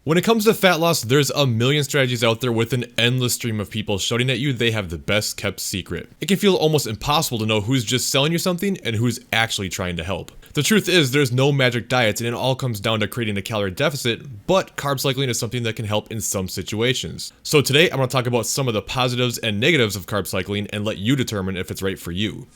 When it comes to fat loss, there's a million strategies out there with an endless stream of people shouting at you they have the best kept secret. It can feel almost impossible to know who's just selling you something and who's actually trying to help. The truth is, there's no magic diets and it all comes down to creating a calorie deficit, but carb cycling is something that can help in some situations. So today I'm going to talk about some of the positives and negatives of carb cycling and let you determine if it's right for you.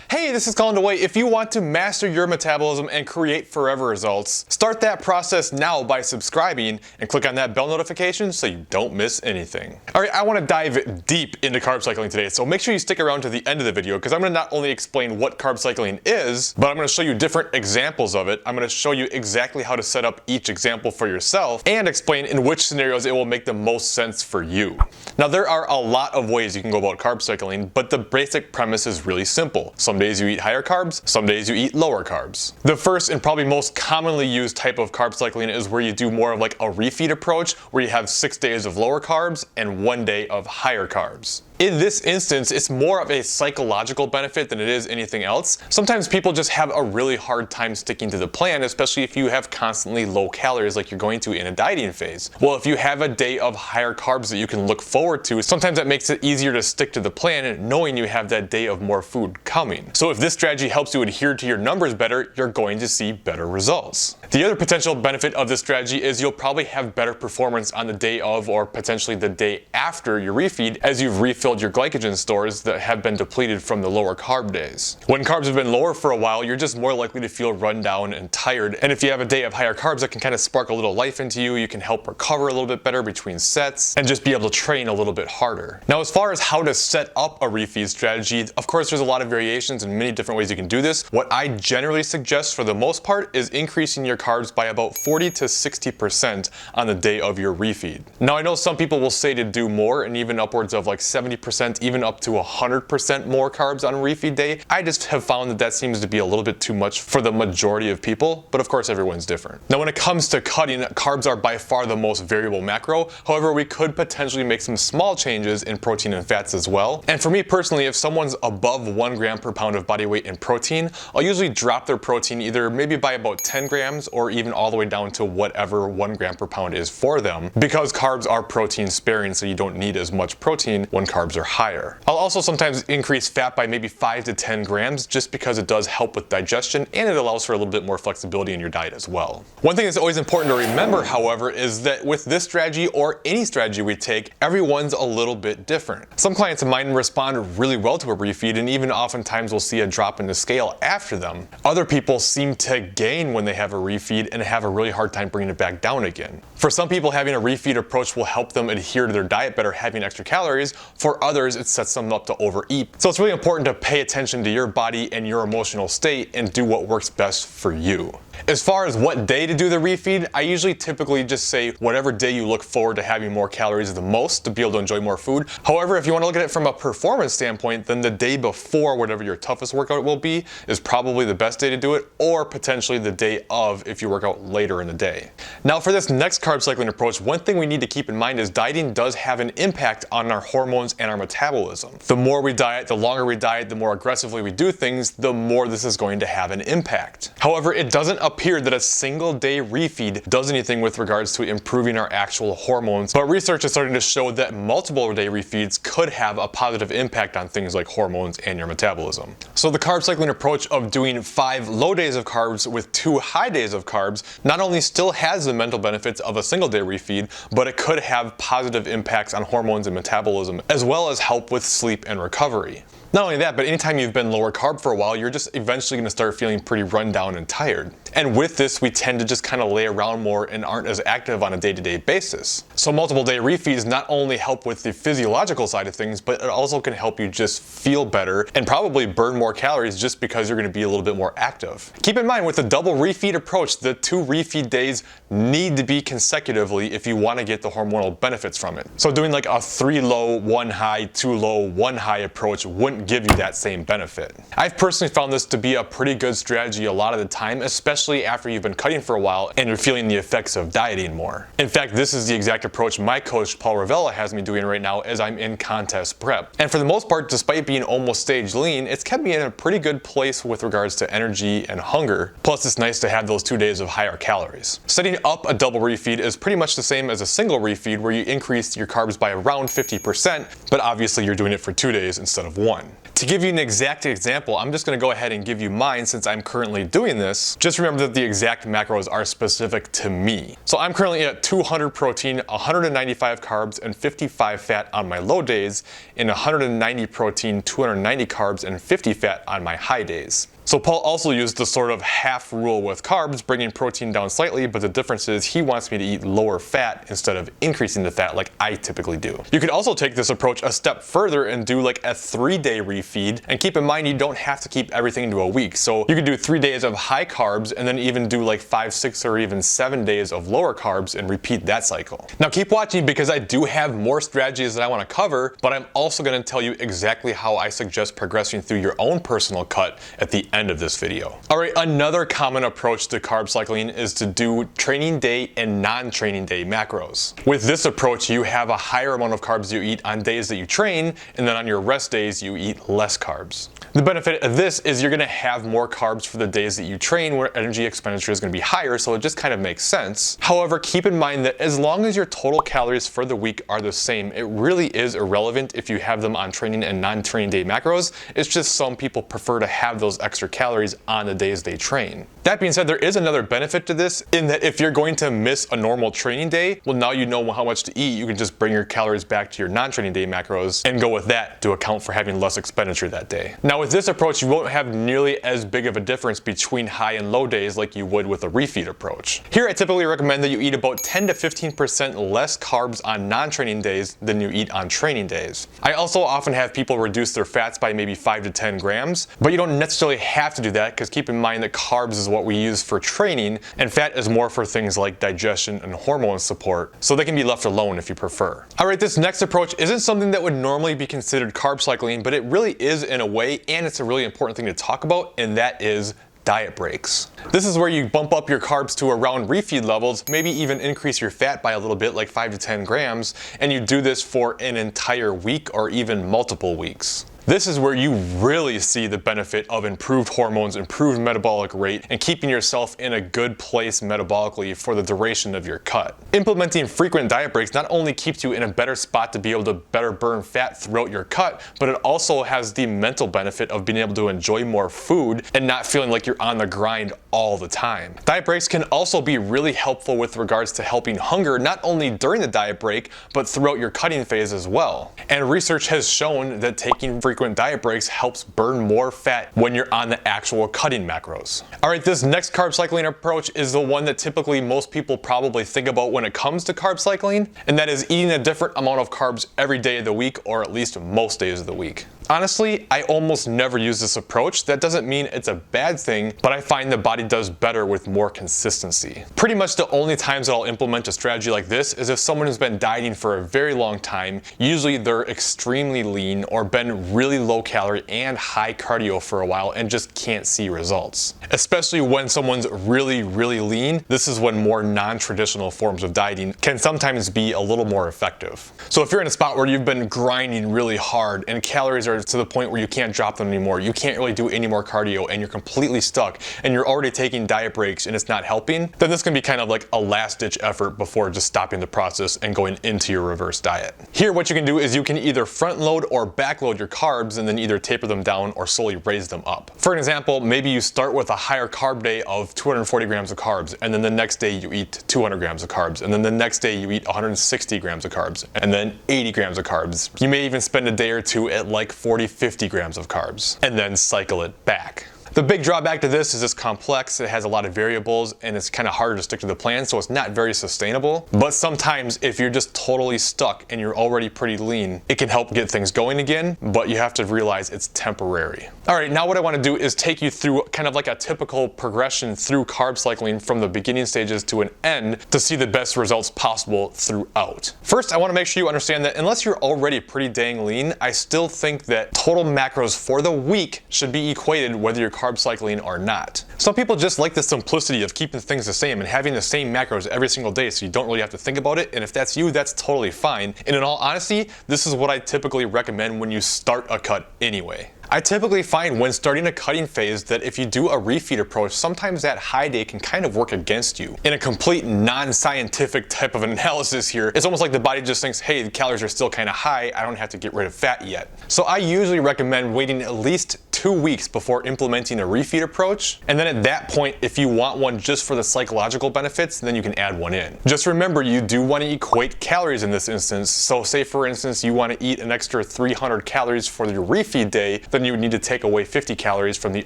Hey, this is Colin DeWay. If you want to master your metabolism and create forever results, start that process now by subscribing and click on that bell notification so you don't miss anything. Alright, I want to dive deep into carb cycling today, so make sure you stick around to the end of the video because I'm going to not only explain what carb cycling is, but I'm going to show you different examples of it. I'm going to show you exactly how to set up each example for yourself and explain in which scenarios it will make the most sense for you. Now, there are a lot of ways you can go about carb cycling, but the basic premise is really simple. Some days you eat higher carbs, some days you eat lower carbs. The first and probably most commonly used type of carb cycling is where you do more of like a refeed approach, where you have 6 days of lower carbs and 1 day of higher carbs. In this instance, it's more of a psychological benefit than it is anything else. Sometimes people just have a really hard time sticking to the plan, especially if you have constantly low calories like you're going to in a dieting phase. Well, if you have a day of higher carbs that you can look forward to, sometimes that makes it easier to stick to the plan knowing you have that day of more food coming. So if this strategy helps you adhere to your numbers better, you're going to see better results. The other potential benefit of this strategy is you'll probably have better performance on the day of or potentially the day after your refeed as you've refilled your glycogen stores that have been depleted from the lower carb days. When carbs have been lower for a while, you're just more likely to feel run down and tired. And if you have a day of higher carbs, that can kind of spark a little life into you. You can help recover a little bit better between sets and just be able to train a little bit harder. Now, as far as how to set up a refeed strategy, of course, there's a lot of variations and many different ways you can do this. What I generally suggest for the most part is increasing your carbs by about 40 to 60% on the day of your refeed. Now, I know some people will say to do more and even upwards of like 70%, even up to 100% more carbs on refeed day. I just have found that seems to be a little bit too much for the majority of people, but of course everyone's different. Now, when it comes to cutting, carbs are by far the most variable macro. However, we could potentially make some small changes in protein and fats as well. And for me personally, if someone's above 1 gram per pound of body weight in protein, I'll usually drop their protein either maybe by about 10 grams or even all the way down to whatever 1 gram per pound is for them, because carbs are protein sparing, so you don't need as much protein when carbs are higher. I'll also sometimes increase fat by maybe 5 to 10 grams just because it does help with digestion and it allows for a little bit more flexibility in your diet as well. One thing that's always important to remember, however, is that with this strategy or any strategy we take, everyone's a little bit different. Some clients of mine respond really well to a refeed and even oftentimes we'll see a drop in the scale after them. Other people seem to gain when they have a refeed and have a really hard time bringing it back down again. For some people, having a refeed approach will help them adhere to their diet better, having extra calories. For others, it sets them up to overeat. So it's really important to pay attention to your body and your emotional state and do what works best for you. As far as what day to do the refeed, I usually typically just say whatever day you look forward to having more calories the most to be able to enjoy more food. However, if you want to look at it from a performance standpoint, then the day before whatever your toughest workout will be is probably the best day to do it, or potentially the day of if you work out later in the day. Now, for this next carb cycling approach, one thing we need to keep in mind is dieting does have an impact on our hormones and our metabolism. The more we diet, the longer we diet, the more aggressively we do things, the more this is going to have an impact. However, it doesn't appear that a single day refeed does anything with regards to improving our actual hormones, but research is starting to show that multiple day refeeds could have a positive impact on things like hormones and your metabolism. So the carb cycling approach of doing 5 low days of carbs with 2 high days of carbs not only still has the mental benefits of a single day refeed, but it could have positive impacts on hormones and metabolism, as well as help with sleep and recovery. Not only that, but anytime you've been lower carb for a while, you're just eventually going to start feeling pretty run down and tired. And with this, we tend to just kind of lay around more and aren't as active on a day-to-day basis. So multiple day refeeds not only help with the physiological side of things, but it also can help you just feel better and probably burn more calories just because you're going to be a little bit more active. Keep in mind, with the double refeed approach, the 2 refeed days need to be consecutively if you want to get the hormonal benefits from it. So doing like a 3 low, 1 high, 2 low, 1 high approach wouldn't don't give you that same benefit. I've personally found this to be a pretty good strategy a lot of the time, especially after you've been cutting for a while and you're feeling the effects of dieting more. In fact, this is the exact approach my coach Paul Ravella has me doing right now as I'm in contest prep. And for the most part, despite being almost stage lean, it's kept me in a pretty good place with regards to energy and hunger. Plus, it's nice to have those 2 days of higher calories. Setting up a double refeed is pretty much the same as a single refeed, where you increase your carbs by around 50%, but obviously you're doing it for 2 days instead of 1. To give you an exact example, I'm just going to go ahead and give you mine since I'm currently doing this. Just remember that the exact macros are specific to me. So I'm currently at 200 protein, 195 carbs, and 55 fat on my low days, and 190 protein, 290 carbs, and 50 fat on my high days. So Paul also used the sort of half rule with carbs, bringing protein down slightly, but the difference is he wants me to eat lower fat instead of increasing the fat like I typically do. You could also take this approach a step further and do like a 3-day refeed, and keep in mind you don't have to keep everything into a week. So you could do 3 days of high carbs and then even do like 5, 6, or even 7 days of lower carbs and repeat that cycle. Now keep watching because I do have more strategies that I want to cover, but I'm also going to tell you exactly how I suggest progressing through your own personal cut at the end of this video. Alright, another common approach to carb cycling is to do training day and non-training day macros. With this approach, you have a higher amount of carbs you eat on days that you train, and then on your rest days you eat less carbs. The benefit of this is you're going to have more carbs for the days that you train, where energy expenditure is going to be higher, so it just kind of makes sense. However, keep in mind that as long as your total calories for the week are the same, it really is irrelevant if you have them on training and non-training day macros. It's just some people prefer to have those extra calories on the days they train. That being said, there is another benefit to this in that if you're going to miss a normal training day, well, now you know how much to eat. You can just bring your calories back to your non-training day macros and go with that to account for having less expenditure that day. Now with this approach, you won't have nearly as big of a difference between high and low days like you would with a refeed approach. Here I typically recommend that you eat about 10 to 15% less carbs on non-training days than you eat on training days. I also often have people reduce their fats by maybe 5 to 10 grams, but you don't necessarily have to do that because keep in mind that carbs is what we use for training and fat is more for things like digestion and hormone support, so they can be left alone if you prefer. Alright, this next approach isn't something that would normally be considered carb cycling, but it really is in a way, and it's a really important thing to talk about, and that is diet breaks. This is where you bump up your carbs to around refeed levels, maybe even increase your fat by a little bit, like 5 to 10 grams, and you do this for an entire week or even multiple weeks. This is where you really see the benefit of improved hormones, improved metabolic rate, and keeping yourself in a good place metabolically for the duration of your cut. Implementing frequent diet breaks not only keeps you in a better spot to be able to better burn fat throughout your cut, but it also has the mental benefit of being able to enjoy more food and not feeling like you're on the grind all the time. Diet breaks can also be really helpful with regards to helping hunger, not only during the diet break, but throughout your cutting phase as well. And research has shown that taking frequent diet breaks helps burn more fat when you're on the actual cutting macros. Alright, this next carb cycling approach is the one that typically most people probably think about when it comes to carb cycling, and that is eating a different amount of carbs every day of the week, or at least most days of the week. Honestly, I almost never use this approach. That doesn't mean it's a bad thing, but I find the body does better with more consistency. Pretty much the only times that I'll implement a strategy like this is if someone has been dieting for a very long time. Usually they're extremely lean or been really low calorie and high cardio for a while and just can't see results. Especially when someone's really lean, this is when more non-traditional forms of dieting can sometimes be a little more effective. So if you're in a spot where you've been grinding really hard and calories are to the point where you can't drop them anymore, you can't really do any more cardio, and you're completely stuck, and you're already taking diet breaks and it's not helping, then this can be kind of like a last-ditch effort before just stopping the process and going into your reverse diet. Here, what you can do is you can either front load or back load your carbs and then either taper them down or slowly raise them up. For an example, maybe you start with a higher carb day of 240 grams of carbs, and then the next day you eat 200 grams of carbs, and then the next day you eat 160 grams of carbs, and then 80 grams of carbs. You may even spend a day or two at like 40, 50 grams of carbs, and then cycle it back. The big drawback to this is it's complex, it has a lot of variables, and it's kind of harder to stick to the plan, so it's not very sustainable. But sometimes if you're just totally stuck and you're already pretty lean, it can help get things going again, but you have to realize it's temporary. All right, now what I want to do is take you through kind of like a typical progression through carb cycling from the beginning stages to an end to see the best results possible throughout. First, I want to make sure you understand that unless you're already pretty dang lean, I still think that total macros for the week should be equated whether you're carb cycling or not. Some people just like the simplicity of keeping things the same and having the same macros every single day so you don't really have to think about it, and if that's you, that's totally fine. And in all honesty, this is what I typically recommend when you start a cut anyway. I typically find when starting a cutting phase that if you do a refeed approach, sometimes that high day can kind of work against you. In a complete non-scientific type of analysis here, it's almost like the body just thinks, hey, the calories are still kind of high, I don't have to get rid of fat yet. So I usually recommend waiting at least 2 weeks before implementing a refeed approach, and then at that point, if you want one just for the psychological benefits, then you can add one in. Just remember, you do want to equate calories in this instance, so say for instance you want to eat an extra 300 calories for your refeed day, then you would need to take away 50 calories from the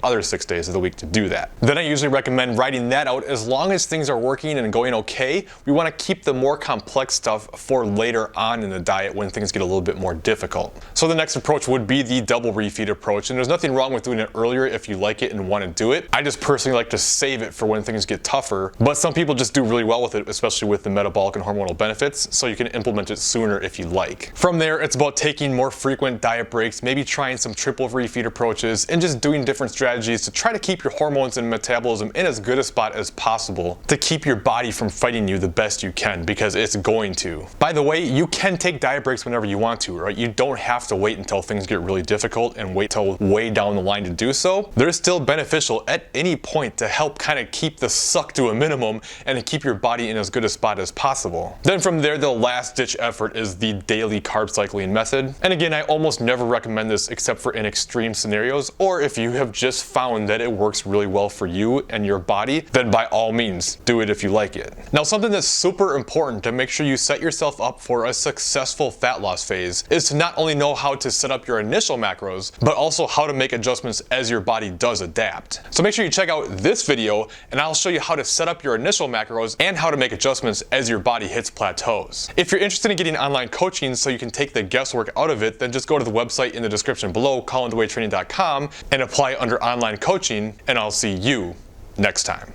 other 6 days of the week to do that. Then I usually recommend writing that out. As long as things are working and going okay, we want to keep the more complex stuff for later on in the diet when things get a little bit more difficult. So the next approach would be the double refeed approach, and there's nothing wrong with doing it earlier if you like it and want to do it. I just personally like to save it for when things get tougher, but some people just do really well with it, especially with the metabolic and hormonal benefits, so you can implement it sooner if you like. From there, it's about taking more frequent diet breaks, maybe trying some triple refeed approaches, and just doing different strategies to try to keep your hormones and metabolism in as good a spot as possible to keep your body from fighting you the best you can, because it's going to. By the way, you can take diet breaks whenever you want to, right? You don't have to wait until things get really difficult and wait till way down the line to do so. They're still beneficial at any point to help kind of keep the suck to a minimum and to keep your body in as good a spot as possible. Then from there, the last ditch effort is the daily carb cycling method. And again, I almost never recommend this except for in extreme scenarios, or if you have just found that it works really well for you and your body, then by all means, do it if you like it. Now, something that's super important to make sure you set yourself up for a successful fat loss phase is to not only know how to set up your initial macros, but also how to make adjustments as your body does adapt. So make sure you check out this video and I'll show you how to set up your initial macros and how to make adjustments as your body hits plateaus. If you're interested in getting online coaching so you can take the guesswork out of it, then just go to the website in the description below, callandawaytraining.com, and apply under online coaching, and I'll see you next time.